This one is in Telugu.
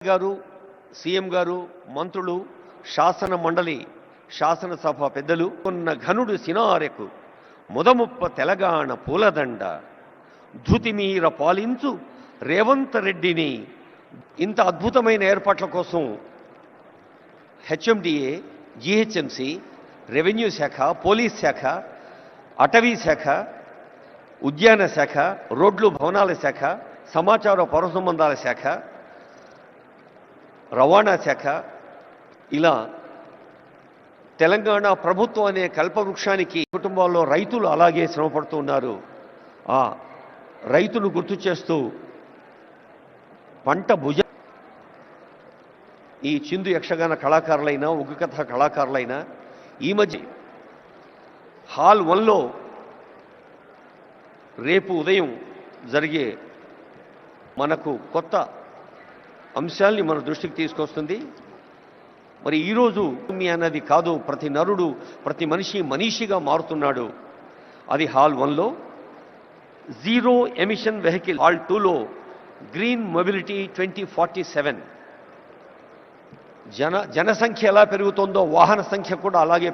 గారు సీఎం గారు మంత్రులు శాసన మండలి శాసనసభ పెద్దలు ఉన్న ఘనుడు సినారెకు ముదముప్ప తెలంగాణ పూలదండ ధృతిమీర పాలించు రేవంత్ రెడ్డిని ఇంత అద్భుతమైన ఏర్పాట్ల కోసం హెచ్ఎండిఏ జిహెచ్ఎంసి రెవెన్యూ శాఖ పోలీస్ శాఖ అటవీ శాఖ ఉద్యాన శాఖ రోడ్లు భవనాల శాఖ సమాచార పౌర సంబంధాల శాఖ రవాణా శాఖ ఇలా తెలంగాణ ప్రభుత్వం అనే కల్పవృక్షానికి కుటుంబాల్లో రైతులు అలాగే శ్రమపడుతూ ఉన్నారు. ఆ రైతును గుర్తు చేస్తూ పంట భుజ ఈ చిందు యక్షగాన కళాకారులైనా ఉగ్గు కథ కళాకారులైనా ఈ మధ్య హాల్ 1లో రేపు ఉదయం జరిగే మనకు కొత్త అంశాల్ని మన దృష్టికి తీసుకొస్తుంది. మరి ఈరోజు మీ అన్నది కాదు, ప్రతి నరుడు ప్రతి మనిషి మనీషిగా మారుతున్నాడు. అది హాల్ 1లో. జీరో ఎమిషన్ వెహికల్ హాల్ 2లో గ్రీన్ మొబిలిటీ 2047. జనసంఖ్య ఎలా పెరుగుతుందో వాహన సంఖ్య కూడా అలాగే